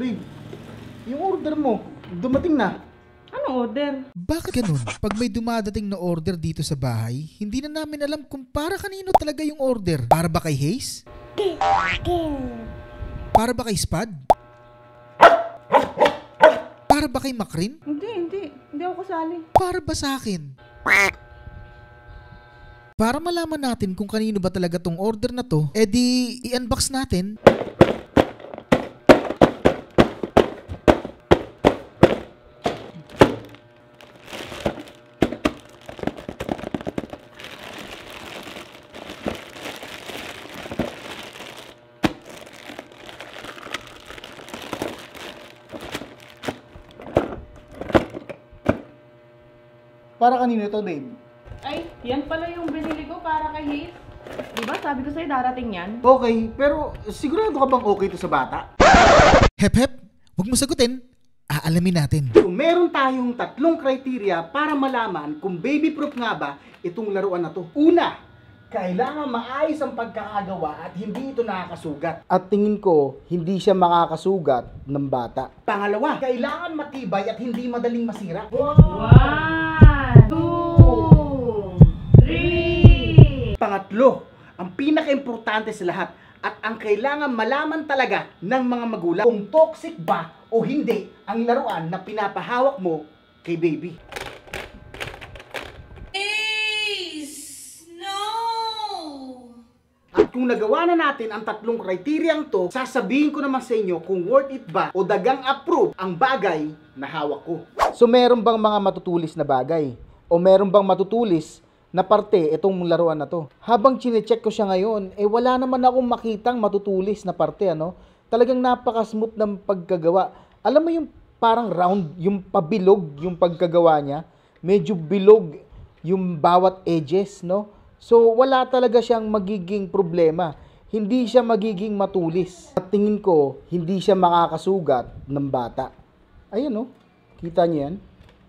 Babe, yung order mo, dumating na. Anong order? Bakit ganun? Pag may dumadating na order dito sa bahay, hindi na namin alam kung para kanino talaga yung order. Para ba kay Haze? Para ba kay Spad? Para ba kay Macrin? Hindi ako kasali. Para ba sa akin? Para malaman natin kung kanino ba talaga tong order na to, edi i-unbox natin. Para kanino to, babe? Ay, yan pala yung binili ko para kay Haze. Diba sabi ko sa'yo darating yan? Okay, pero sigurado ka bang okay to sa bata? Hep hep, huwag mo sagutin. Aalamin natin. So, meron tayong 3 criteria para malaman kung baby-proof nga ba itong laruan na to. Una, kailangan maayos ang pagkakagawa at hindi ito nakakasugat. At tingin ko, hindi siya makakasugat ng bata. Pangalawa, kailangan matibay at hindi madaling masira. 1, 2, 3. Pangatlo, ang pinaka-importante sa lahat at ang kailangan malaman talaga ng mga magulang kung toxic ba o hindi ang laruan na pinapahawak mo kay baby. At kung nagawa na natin ang 3 kriteryang to, sasabihin ko naman sa inyo kung worth it ba o dagang approve ang bagay na hawak ko. So meron bang mga matutulis na bagay? O meron bang matutulis na parte itong laruan na to? Habang chinecheck ko siya ngayon, wala naman akong makitang matutulis na parte, ano? Talagang napaka-smooth ng pagkagawa. Alam mo yung parang round, yung pabilog yung pagkagawa niya? Medyo bilog yung bawat edges, no? So, wala talaga siyang magiging problema. Hindi siya magiging matulis. At tingin ko, hindi siya makakasugat ng bata. Ayun, no? Kita niyo yan?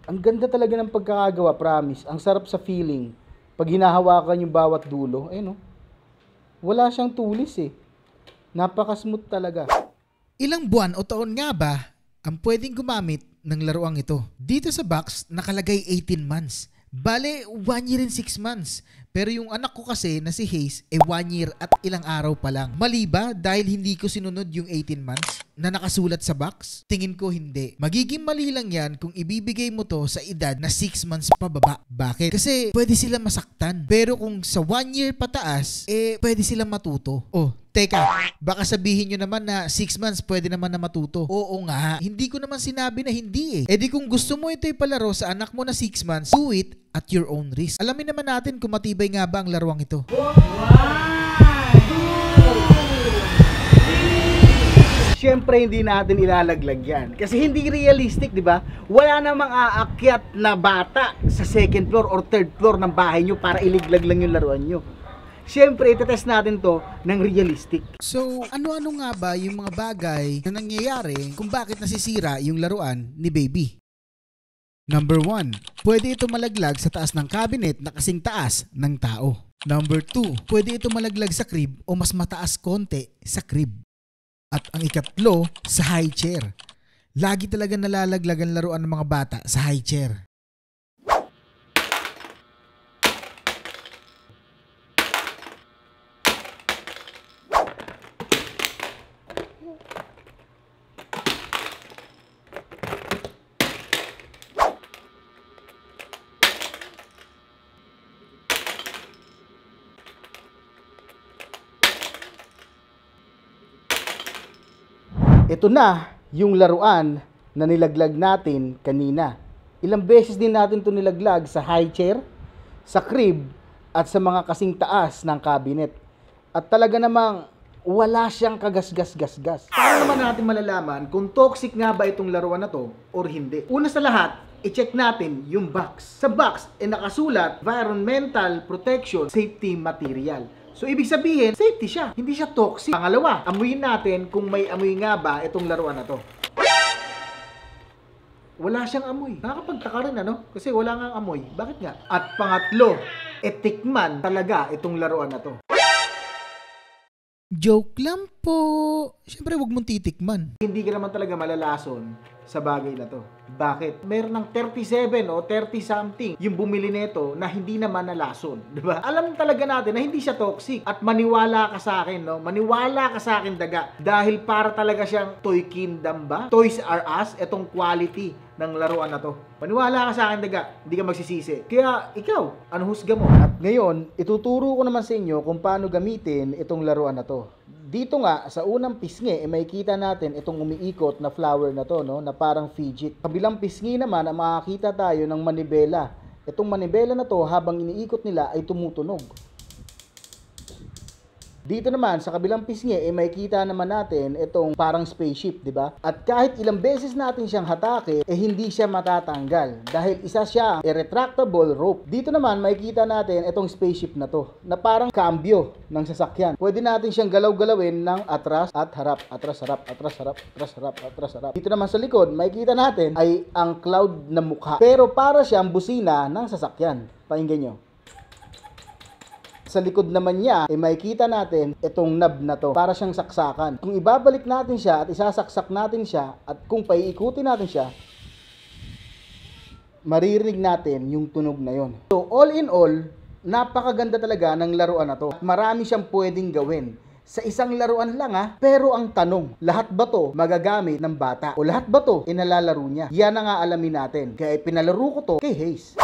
Ang ganda talaga ng pagkakagawa, promise. Ang sarap sa feeling. Pag hinahawakan yung bawat dulo, ayun, no? Wala siyang tulis, eh. Napaka-smooth talaga. Ilang buwan o taon nga ba ang pwedeng gumamit ng laruang ito? Dito sa box, nakalagay 18 months. Bale, 1 year and 6 months. Pero yung anak ko kasi na si Haze, 1 year at ilang araw pa lang. Mali ba dahil hindi ko sinunod yung 18 months na nakasulat sa box? Tingin ko hindi. Magiging mali lang yan kung ibibigay mo to sa edad na 6 months pababa. Bakit? Kasi pwede sila masaktan. Pero kung sa 1 year pataas, pwede silang matuto. Oh, teka, baka sabihin nyo naman na 6 months pwede naman na matuto. Oo nga, hindi ko naman sinabi na hindi eh. Di kung gusto mo ito ipalaro sa anak mo na 6 months, do it at your own risk. Alamin naman natin kung matibay nga ba ang laruang ito. 1, 2, 3. Siyempre hindi natin ilalaglag yan. Kasi hindi realistic, di ba? Wala namang aakyat na bata sa 2nd floor or 3rd floor ng bahay nyo para iliglag lang yung laruan nyo. Siyempre, itetest natin to ng realistic. So, ano-ano nga ba yung mga bagay na nangyayari kung bakit nasisira yung laruan ni baby? Number 1, pwede ito malaglag sa taas ng cabinet na kasing taas ng tao. Number 2, pwede ito malaglag sa crib o mas mataas konti sa crib. At ang ikatlo, sa high chair. Lagi talaga nalalaglag ang laruan ng mga bata sa high chair. Ito na yung laruan na nilaglag natin kanina. Ilang beses din natin ito nilaglag sa high chair, sa crib, at sa mga kasing taas ng cabinet. At talaga namang wala siyang kagasgas-gasgas. Paano naman natin malalaman kung toxic nga ba itong laruan na to or hindi? Una sa lahat, i-check natin yung box. Sa box, nakasulat Environmental Protection Safety Material. So, ibig sabihin, safety siya. Hindi siya toxic. Pangalawa, amuyin natin kung may amoy nga ba itong laruan na to. Wala siyang amoy. Nakakapagtaka rin, ano? Kasi wala nga amoy. Bakit nga? At pangatlo, tikman talaga itong laruan na to. Joke lang po, syempre wag mong titikman. Hindi ka naman talaga malalason sa bagay na to. Bakit? Meron ng 37 o 30 something yung bumili nito na hindi naman nalason, di ba? Alam talaga natin na hindi siya toxic. At maniwala ka sa akin, no? Maniwala ka sa akin, daga. Dahil para talaga siyang Toy Kingdom ba? Toys R Us, etong quality ng laruan na to. Maniwala ka sa akin, daga. Hindi ka magsisisi. Kaya ikaw, ano husga mo? At ngayon, ituturo ko naman sa inyo kung paano gamitin itong laruan na to. Dito nga, sa unang pisngi, makikita natin itong umiikot na flower na to, no? Na parang fidget. Kabilang pisngi naman, makakita tayo ng manibela. Itong manibela na to, habang iniikot nila, ay tumutunog. Dito naman, sa kabilang pisngi, makikita naman natin itong parang spaceship, di ba? At kahit ilang beses natin siyang hatake, hindi siya matatanggal. Dahil isa siya retractable rope. Dito naman, makikita natin itong spaceship na to, na parang cambio ng sasakyan. Pwede natin siyang galaw-galawin ng atras at harap. Atras, harap, atras, harap, atras, harap, atras, harap. Dito naman sa likod, makikita natin ay ang cloud na mukha. Pero para siyang busina ng sasakyan. Pakinggan nyo. Sa likod naman niya, makikita natin itong knob na to. Para siyang saksakan. Kung ibabalik natin siya at isasaksak natin siya, at kung paiikutin natin siya, maririnig natin yung tunog na yon. So, all in all, napakaganda talaga ng laruan na to. At marami siyang pwedeng gawin. Sa isang laruan lang pero ang tanong, lahat ba to magagamit ng bata? O lahat ba to inalalaro niya? Yan ang aalamin natin. Kaya pinalaro ko to kay Haze.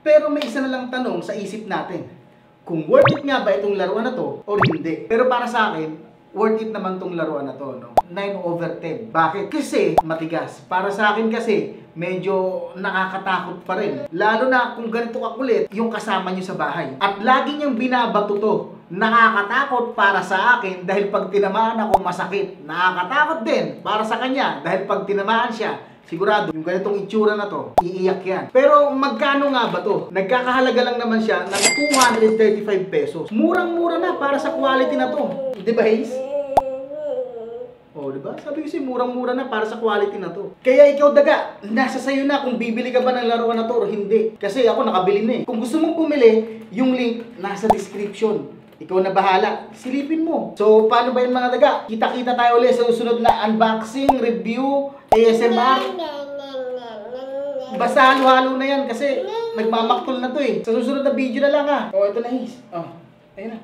Pero may isa na lang tanong sa isip natin. Kung worth it nga ba itong laruan na to o hindi? Pero para sa akin, worth it naman tong laruan na to, no? 9/10. Bakit? Kasi matigas. Para sa akin kasi, medyo nakakatakot pa rin. Lalo na kung ganito kakulit yung kasama nyo sa bahay. At lagi niyang binabato to. Nakakatakot para sa akin dahil pag tinamaan ako masakit. Nakakatakot din para sa kanya dahil pag tinamaan siya, sigurado yung ganitong itsura na to, iiyak yan. Pero magkano nga ba to? Nagkakahalaga lang naman siya ng 235 pesos. Murang-mura na para sa quality na to. Di ba, Haze? Oh, di ba? Sabi ko si murang-mura na para sa quality na to. Kaya ikaw, daga, nasa sayo na kung bibili ka ba ng laruan na to o hindi. Kasi ako nakabili na eh. Kung gusto mong bumili, yung link nasa description. Ikaw na bahala. Silipin mo. So, paano ba yun mga daga? Kita-kita tayo ulit sa susunod na unboxing, review, ASMR. Basta halo-halo na yan kasi nagmamaktol na to eh. Sa susunod na video na lang O, ito na, Haze. Ayun na.